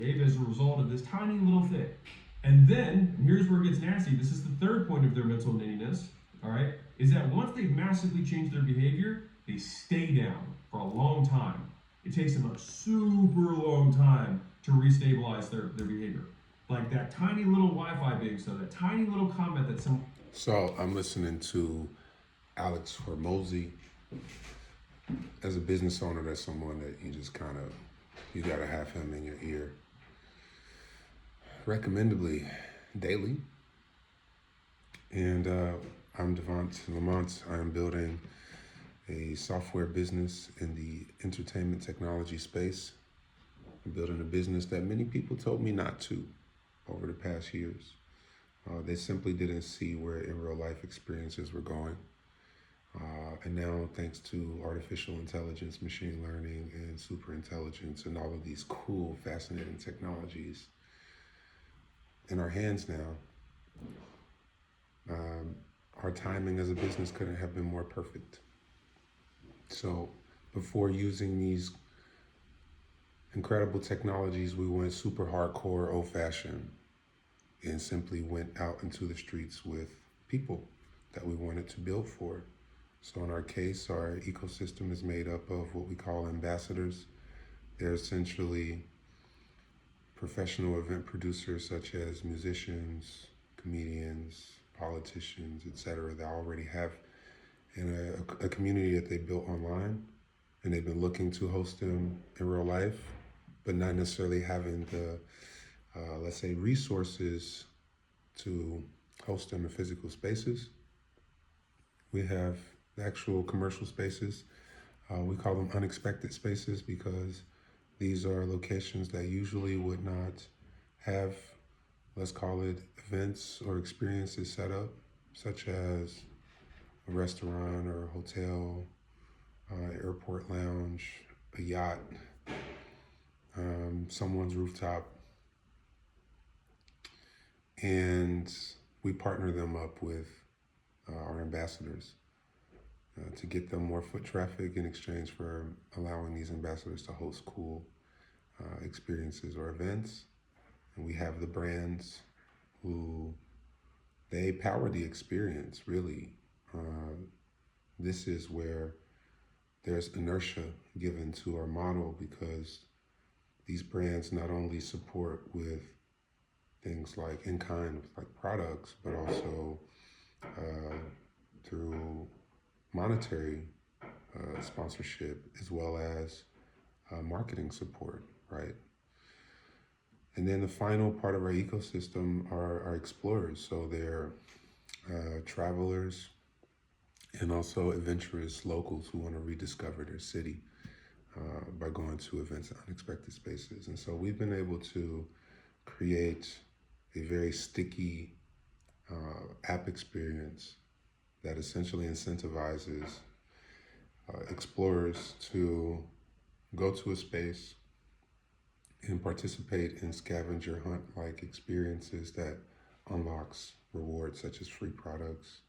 as a result of this tiny little thing. And then, here's where it gets nasty. This is the third point of their mental nittiness, all right, is that once they've massively changed their behavior, they stay down for a long time. It takes them a super long time to restabilize their behavior. Like that tiny little Wi-Fi big stuff, that tiny little comment that some. So I'm listening to Alex Hormozy. As a business owner, that's someone that you just kind of, you got to have him in your ear. Recommendably daily. And I'm Devont Lamont. I am building a software business in the entertainment technology space. I'm building a business that many people told me not to over the past years. They simply didn't see where in real life experiences were going. And now, thanks to artificial intelligence, machine learning, and super intelligence, and all of these cool, fascinating technologies in our hands now, our timing as a business couldn't have been more perfect. So, before using these incredible technologies, we went super hardcore, old fashioned, and simply went out into the streets with people that we wanted to build for. So in our case, our ecosystem is made up of what we call ambassadors. They're essentially professional event producers such as musicians, comedians, politicians, etc. that already have in a community that they built online, and they've been looking to host them in real life, but not necessarily having the, let's say, resources to host them in physical spaces. We have the actual commercial spaces. We call them unexpected spaces because these are locations that usually would not have, let's call it, events or experiences set up, such as a restaurant or a hotel, airport lounge, a yacht, someone's rooftop. And we partner them up with our ambassadors to get them more foot traffic in exchange for allowing these ambassadors to host cool experiences or events. And we have the brands who they power the experience, really. This is where there's inertia given to our model because these brands not only support with things like in kind, like products, but also through monetary sponsorship as well as marketing support, right? And then the final part of our ecosystem are our explorers. So they're travelers and also adventurous locals who want to rediscover their city by going to events at unexpected spaces. And so we've been able to create a very sticky app experience that essentially incentivizes explorers to go to a space and participate in scavenger hunt like experiences that unlocks rewards such as free products,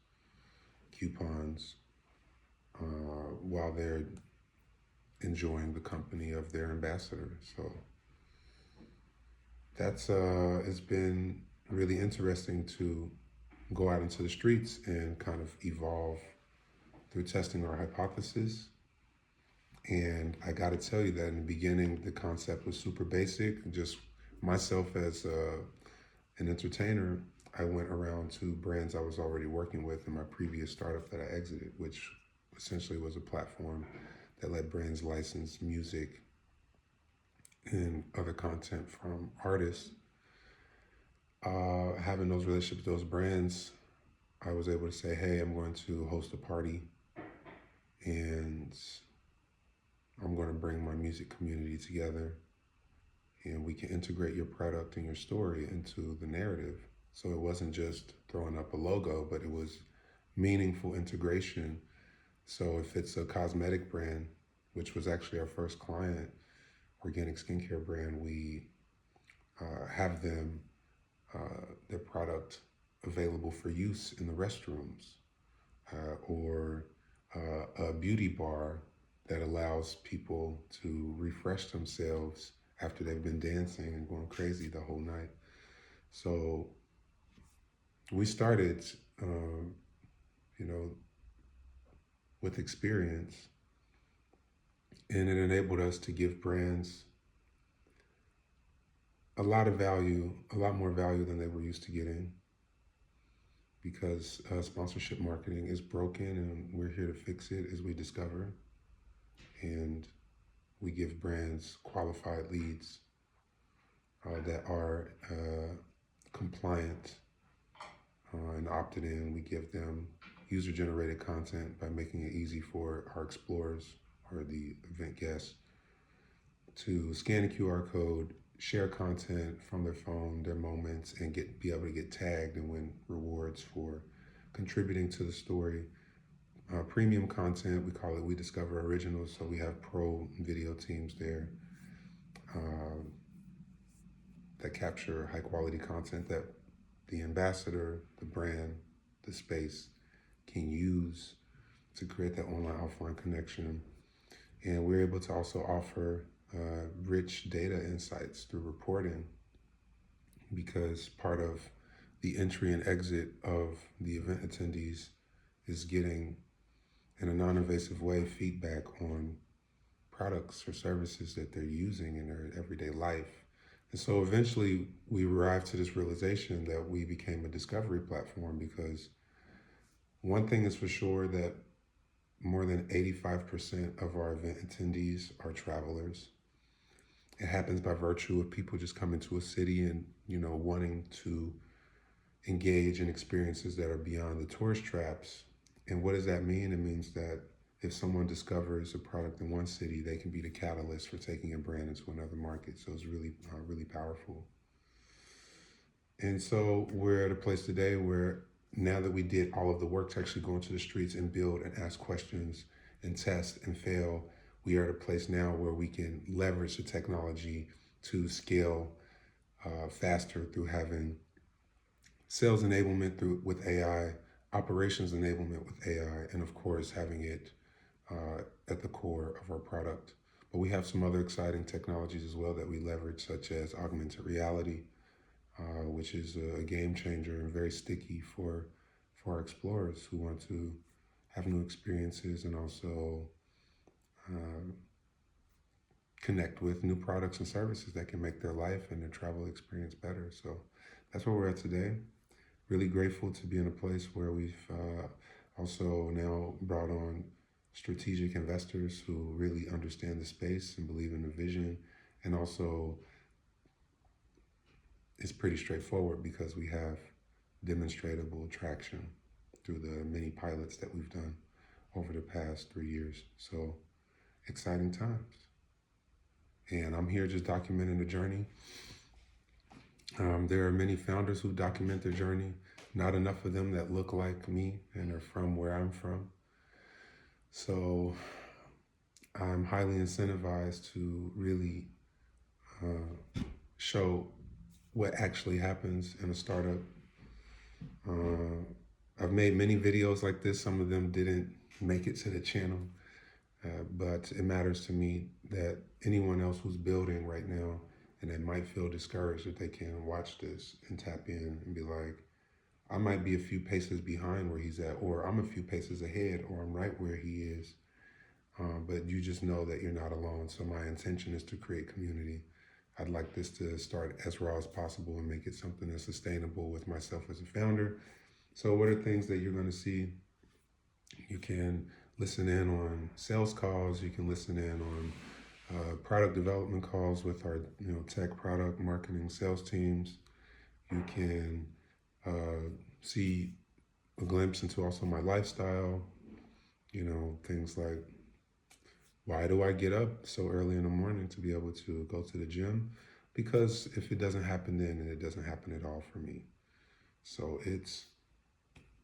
coupons, while they're enjoying the company of their ambassador. So that's it's been really interesting to go out into the streets and kind of evolve through testing our hypothesis. And I got to tell you that in the beginning, the concept was super basic. Just myself as an entertainer, I went around to brands I was already working with in my previous startup that I exited, which essentially was a platform that let brands license music and other content from artists. Having those relationships with those brands, I was able to say, hey, I'm going to host a party and I'm going to bring my music community together and we can integrate your product and your story into the narrative. So it wasn't just throwing up a logo, but it was meaningful integration. So if it's a cosmetic brand, which was actually our first client, organic skincare brand, we have them, their product available for use in the restrooms, or a beauty bar that allows people to refresh themselves after they've been dancing and going crazy the whole night. So we started, you know, with experience, and it enabled us to give brands a lot of value, a lot more value than they were used to getting, because sponsorship marketing is broken, and we're here to fix it, as we discover. And we give brands qualified leads that are compliant and opted in. We give them user-generated content by making it easy for our explorers or the event guests to scan a QR code, share content from their phone, their moments, and be able to get tagged and win rewards for contributing to the story. Premium content, we call it We Discover Originals, so we have pro video teams there that capture high quality content that the ambassador, the brand, the space can use to create that online offline connection. And we're able to also offer rich data insights through reporting, because part of the entry and exit of the event attendees is getting, in a non-invasive way, feedback on products or services that they're using in their everyday life. And so eventually we arrived to this realization that we became a discovery platform, because one thing is for sure, that more than 85% of our event attendees are travelers. It happens by virtue of people just coming to a city and, wanting to engage in experiences that are beyond the tourist traps. And what does that mean? It means that if someone discovers a product in one city, they can be the catalyst for taking a brand into another market. So it's really, really powerful. And so we're at a place today where, now that we did all of the work to actually go into the streets and build and ask questions and test and fail, we are at a place now where we can leverage the technology to scale faster through having sales enablement with AI, operations enablement with AI, and of course having it at the core of our product. But we have some other exciting technologies as well that we leverage, such as augmented reality, which is a game changer and very sticky for our explorers who want to have new experiences and also connect with new products and services that can make their life and their travel experience better. So that's where we're at today. Really grateful to be in a place where we've also now brought on strategic investors who really understand the space and believe in the vision. And also, it's pretty straightforward because we have demonstratable traction through the many pilots that we've done over the past 3 years. So exciting times. And I'm here just documenting the journey. There are many founders who document their journey, not enough of them that look like me and are from where I'm from. So I'm highly incentivized to really show what actually happens in a startup. I've made many videos like this. Some of them didn't make it to the channel, but it matters to me that anyone else who's building right now and that might feel discouraged, that they can watch this and tap in and be like, I might be a few paces behind where he's at, or I'm a few paces ahead, or I'm right where he is. But you just know that you're not alone. So my intention is to create community. I'd like this to start as raw as possible and make it something that's sustainable with myself as a founder. So what are things that you're going to see? You can listen in on sales calls. You can listen in on product development calls with our tech, product, marketing, sales teams. You can see a glimpse into also my lifestyle. Things like, why do I get up so early in the morning to be able to go to the gym? Because if it doesn't happen then, it doesn't happen at all for me. So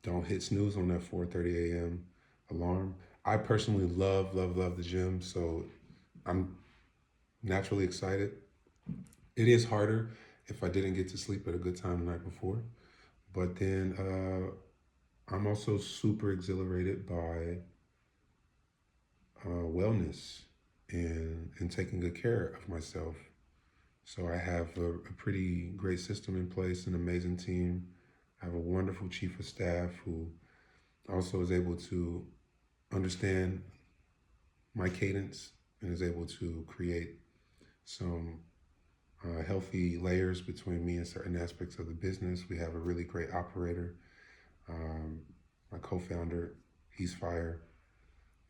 don't hit snooze on that 4:30 a.m. alarm. I personally love the gym, so I'm naturally excited. It is harder if I didn't get to sleep at a good time the night before, but then I'm also super exhilarated by wellness and taking good care of myself. So I have a pretty great system in place, an amazing team. I have a wonderful chief of staff who also is able to understand my cadence and is able to create some healthy layers between me and certain aspects of the business. We have a really great operator. My co-founder, he's fire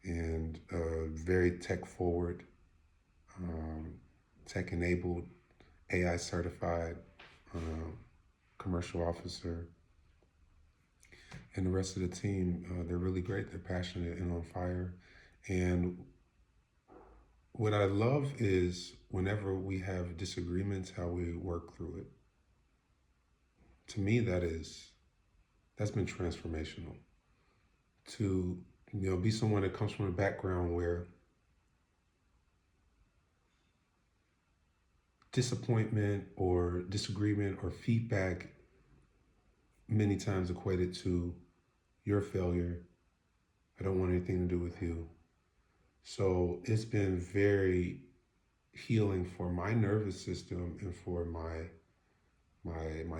and very tech forward, tech enabled, AI certified commercial officer. And the rest of the team, they're really great. They're passionate and on fire. And what I love is whenever we have disagreements, how we work through it. To me, that's been transformational. To be someone that comes from a background where disappointment or disagreement or feedback many times equated to your failure. I don't want anything to do with you. So it's been very healing for my nervous system and for my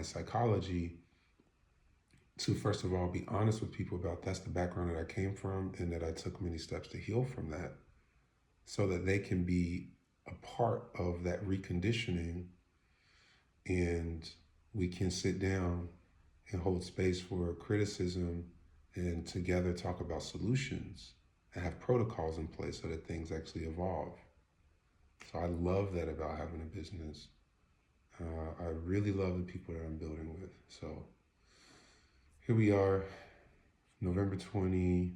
psychology to first of all be honest with people about that's the background that I came from and that I took many steps to heal from that so that they can be a part of that reconditioning and we can sit down and hold space for criticism and together talk about solutions and have protocols in place so that things actually evolve. So I love that about having a business. I really love the people that I'm building with. So here we are, November 25th,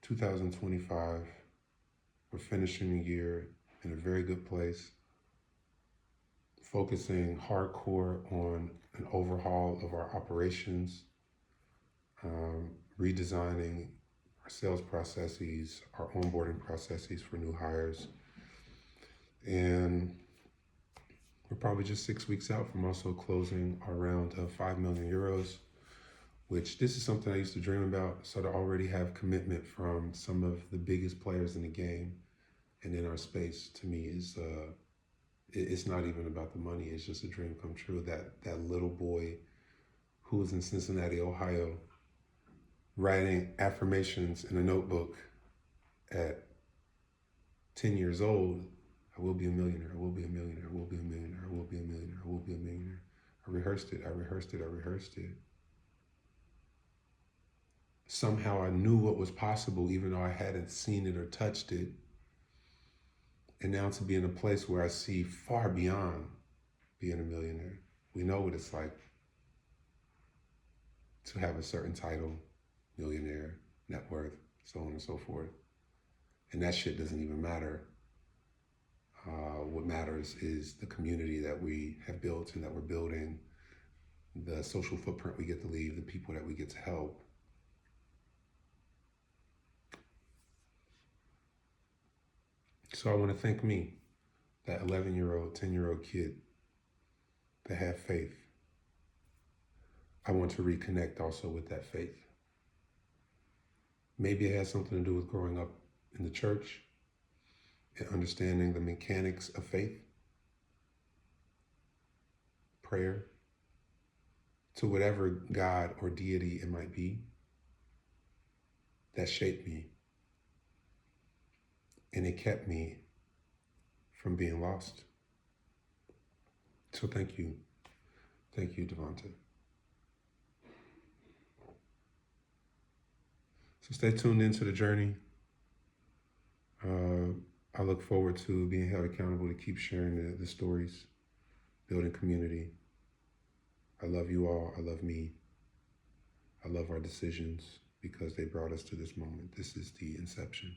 2025. We're finishing the year in a very good place, focusing hardcore on an overhaul of our operations, redesigning our sales processes, our onboarding processes for new hires. And we're probably just 6 weeks out from also closing our round of 5 million euros, which this is something I used to dream about. So to already have commitment from some of the biggest players in the game and in our space, to me is it's not even about the money. It's just a dream come true. That little boy who was in Cincinnati, Ohio, writing affirmations in a notebook at 10 years old, I will be a millionaire, I will be a millionaire, I will be a millionaire, I will be a millionaire, I will be a millionaire. I rehearsed it. Somehow I knew what was possible even though I hadn't seen it or touched it. And now to be in a place where I see far beyond being a millionaire. We know what it's like to have a certain title, millionaire, net worth, so on and so forth. And that shit doesn't even matter. What matters is the community that we have built and that we're building, the social footprint we get to leave, the people that we get to help. So I want to thank me, that 11-year-old, 10-year-old kid that had faith. I want to reconnect also with that faith. Maybe it has something to do with growing up in the church and understanding the mechanics of faith, prayer, to whatever God or deity it might be that shaped me. And it kept me from being lost. So thank you. Thank you, Devonta. So stay tuned into the journey. I look forward to being held accountable to keep sharing the stories, building community. I love you all. I love me. I love our decisions because they brought us to this moment. This is the inception.